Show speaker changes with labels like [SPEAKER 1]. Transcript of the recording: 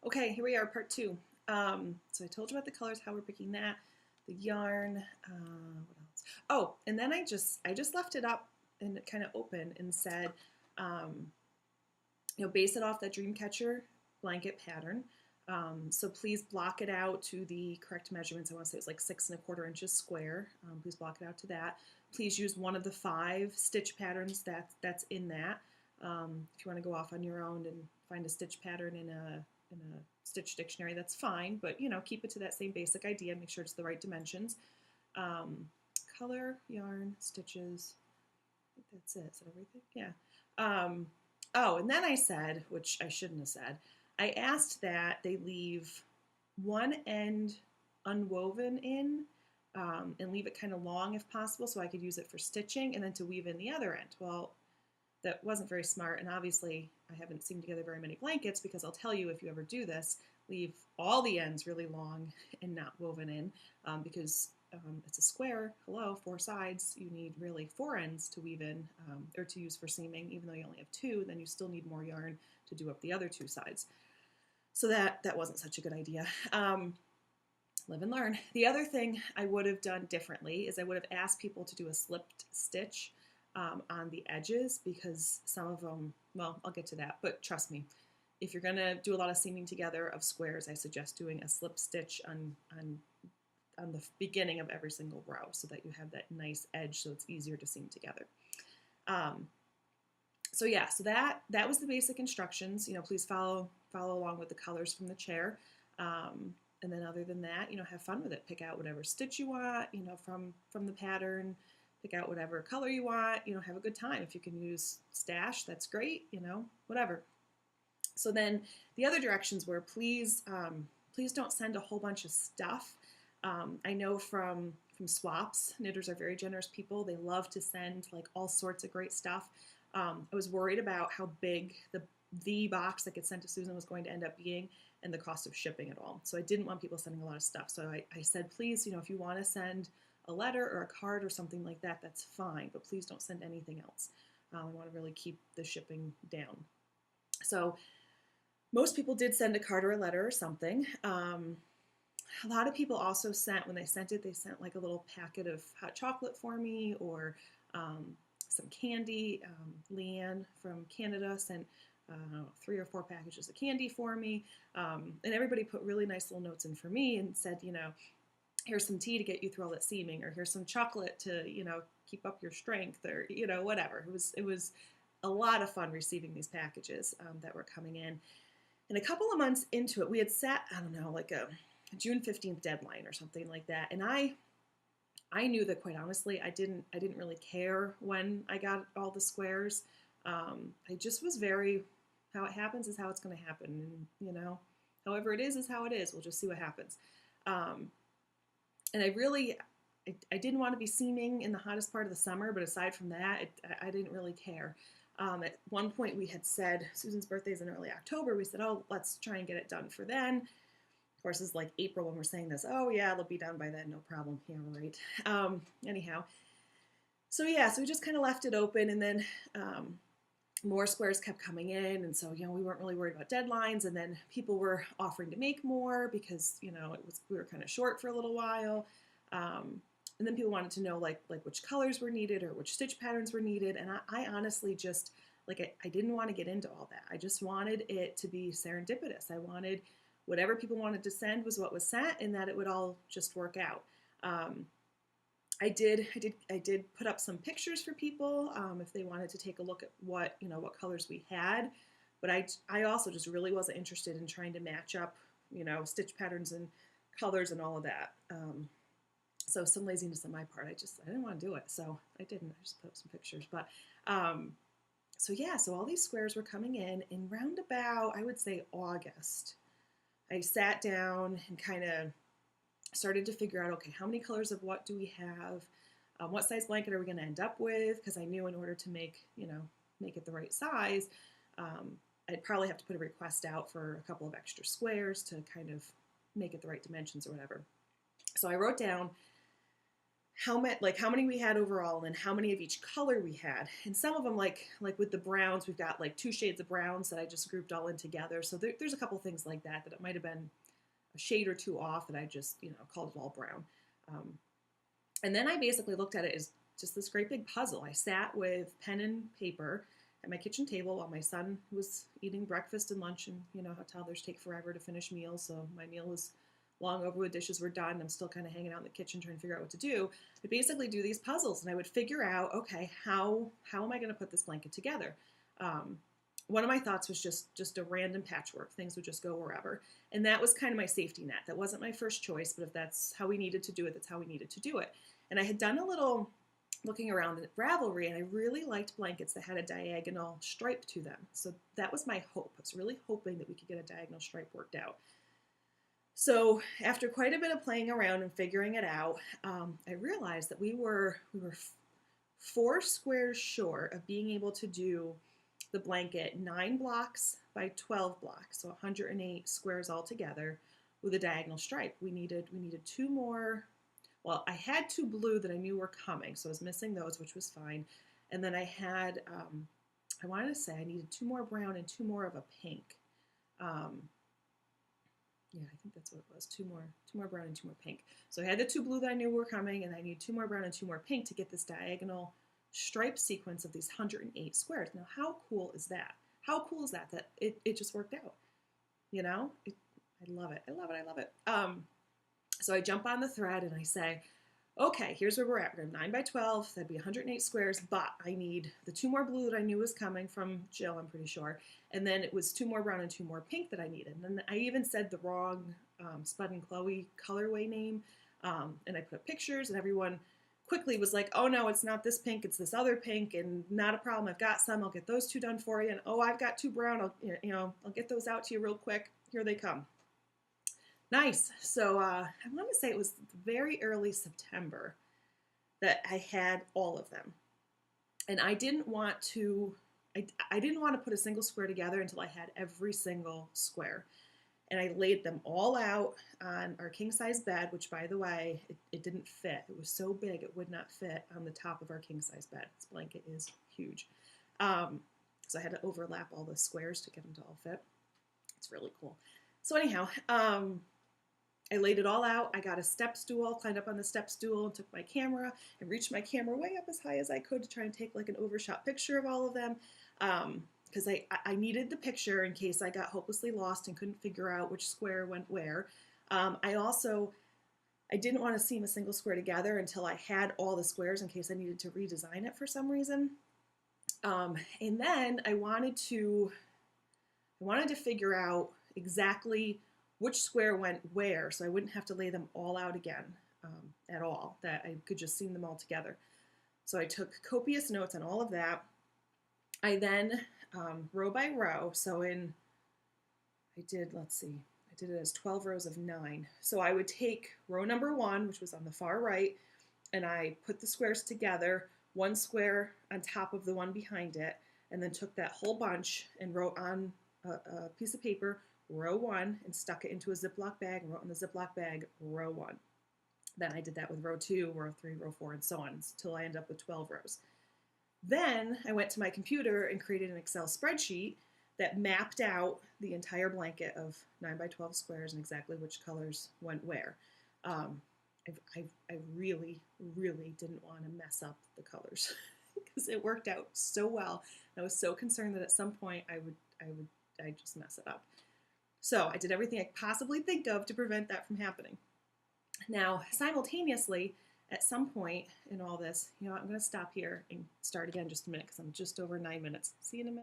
[SPEAKER 1] Okay, here we are, part two. So I told you about the colors, how we're picking that, the yarn. What else? Oh, and then I just left it up and kind of open and said, um, base it off that Dreamcatcher blanket pattern. So please block it out to the correct measurements. I want to say it was like 6¼ inches square. Please block it out to that. Please use one of the 5 stitch patterns that's in that. If you want to go off on your own and find a stitch pattern in a stitch dictionary, that's fine. But keep it to that same basic idea. Make sure it's the right dimensions. Um, Color, yarn, stitches. I think that's it. Is that everything? Yeah. Oh, and then I said, which I shouldn't have said, I asked that they leave one end unwoven in and leave it kind of long if possible so I could use it for stitching and then to weave in the other end. Well, that wasn't very smart, and obviously I haven't seamed together very many blankets because I'll tell you if you ever do this, leave all the ends really long and not woven in because it's a square, hello, 4 sides, you need really 4 ends to weave in or to use for seaming. Even though you only have 2, then you still need more yarn to do up the other 2 sides. So that wasn't such a good idea. Live and learn. The other thing I would have done differently is I would have asked people to do a slipped stitch on the edges because some of them, well, I'll get to that, but trust me, if you're going to do a lot of seaming together of squares, I suggest doing a slip stitch on the beginning of every single row so that you have that nice edge so it's easier to seam together. So yeah, so that was the basic instructions. Please follow along with the colors from the chair. And then other than that, have fun with it. Pick out whatever stitch you want, from the pattern. Pick out whatever color you want, have a good time. If you can use stash, that's great, whatever. So then the other directions were please don't send a whole bunch of stuff. I know from swaps, knitters are very generous people. They love to send like all sorts of great stuff. I was worried about how big the box that gets sent to Susan was going to end up being and the cost of shipping it all. So I didn't want people sending a lot of stuff. So I said, please, if you want to send a letter or a card or something like that, that's fine, but please don't send anything else. I want to really keep the shipping down. So most people did send a card or a letter or something. A lot of people also sent, when they sent like a little packet of hot chocolate for me or some candy. Leanne from Canada sent 3 or 4 packages of candy for me. And everybody put really nice little notes in for me and said, here's some tea to get you through all that seaming, or here's some chocolate to, keep up your strength, or, whatever. It was a lot of fun receiving these packages that were coming in. And a couple of months into it, we had set, I don't know, like a June 15th deadline or something like that. And I knew that, quite honestly, I didn't really care when I got all the squares. I just was very, how it happens is how it's going to happen. And, however it is how it is. We'll just see what happens. And I didn't want to be seaming in the hottest part of the summer, but aside from that, I didn't really care. At one point we had said, Susan's birthday is in early October, we said, oh, let's try and get it done for then. Of course, it's like April when we're saying this. Oh yeah, it'll be done by then, no problem. Yeah, right. Anyhow, so yeah, so we just kind of left it open, and then more squares kept coming in, and so we weren't really worried about deadlines. And then people were offering to make more because we were kind of short for a little while. And then people wanted to know like which colors were needed or which stitch patterns were needed. And I honestly just I didn't want to get into all that. I just wanted it to be serendipitous. I wanted whatever people wanted to send was what was sent, and that it would all just work out. I did put up some pictures for people if they wanted to take a look at what colors we had, but I also just really wasn't interested in trying to match up stitch patterns and colors and all of that. So some laziness on my part. I didn't want to do it, so I didn't. I just put up some pictures, but so yeah, so all these squares were coming in roundabout, I would say, August. I sat down and kind of started to figure out, okay, how many colors of what do we have? What size blanket are we going to end up with? Because I knew in order to make it the right size, I'd probably have to put a request out for a couple of extra squares to kind of make it the right dimensions or whatever. So I wrote down how many we had overall, and how many of each color we had. And some of them, like with the browns, we've got like 2 shades of browns that I just grouped all in together. So there's a couple things like that it might have been a shade or two off that I just, called it all brown. And then I basically looked at it as just this great big puzzle. I sat with pen and paper at my kitchen table while my son was eating breakfast and lunch, and how toddlers take forever to finish meals. So my meal was long over, the dishes were done. I'm still kind of hanging out in the kitchen trying to figure out what to do. I basically do these puzzles, and I would figure out, okay, how am I going to put this blanket together? One of my thoughts was just a random patchwork. Things would just go wherever. And that was kind of my safety net. That wasn't my first choice, but if that's how we needed to do it, that's how we needed to do it. And I had done a little looking around at Ravelry, and I really liked blankets that had a diagonal stripe to them. So that was my hope. I was really hoping that we could get a diagonal stripe worked out. So after quite a bit of playing around and figuring it out, I realized that we were 4 squares short of being able to do the blanket 9 blocks by 12 blocks, so 108 squares altogether with a diagonal stripe. We needed 2 more. Well, I had 2 blue that I knew were coming, so I was missing those, which was fine. And then I had, I wanted to say I needed 2 more brown and 2 more of a pink. Yeah, I think that's what it was. 2 more brown and 2 more pink. So I had the 2 blue that I knew were coming, and I need 2 more brown and 2 more pink to get this diagonal stripe sequence of these 108 squares. Now, how cool is that? How cool is that it just worked out? I love it. I love it. I love it. So I jump on the thread and I say, okay, here's where we're at. We're going to 9 by 12. That'd be 108 squares, but I need the 2 more blue that I knew was coming from Jill, I'm pretty sure. And then it was 2 more brown and 2 more pink that I needed. And then I even said the wrong Spud and Chloe colorway name. And I put up pictures, and everyone quickly was like, oh no, it's not this pink, it's this other pink, and not a problem. I've got some. I'll get those 2 done for you. And oh, I've got 2 brown. I'll get those out to you real quick. Here they come. Nice. So I want to say it was very early September that I had all of them. And I didn't want to put a single square together until I had every single square. And I laid them all out on our king size bed, which, by the way, it didn't fit. It was so big it would not fit on the top of our king size bed. This blanket is huge. So I had to overlap all the squares to get them to all fit. It's really cool. So anyhow, I laid it all out. I got a step stool, climbed up on the step stool, and took my camera and reached my camera way up as high as I could to try and take like an overshot picture of all of them, because I needed the picture in case I got hopelessly lost and couldn't figure out which square went where. I didn't want to seam a single square together until I had all the squares in case I needed to redesign it for some reason. And then I wanted to figure out exactly which square went where, so I wouldn't have to lay them all out again at all, that I could just seam them all together. So I took copious notes on all of that. I then, row by row, I did it as 12 rows of 9. So I would take row number 1, which was on the far right, and I put the squares together, 1 square on top of the one behind it, and then took that whole bunch and wrote on a piece of paper, row 1, and stuck it into a Ziploc bag and wrote on the Ziploc bag, row 1. Then I did that with row 2, row 3, row 4, and so on until I ended up with 12 rows. Then I went to my computer and created an Excel spreadsheet that mapped out the entire blanket of 9 by 12 squares and exactly which colors went where. I really, really didn't want to mess up the colors because it worked out so well. I was so concerned that at some point I'd just mess it up. So I did everything I could possibly think of to prevent that from happening. Now, simultaneously, at some point in all this, I'm going to stop here and start again just a minute because I'm just over 9 minutes. See you in a minute.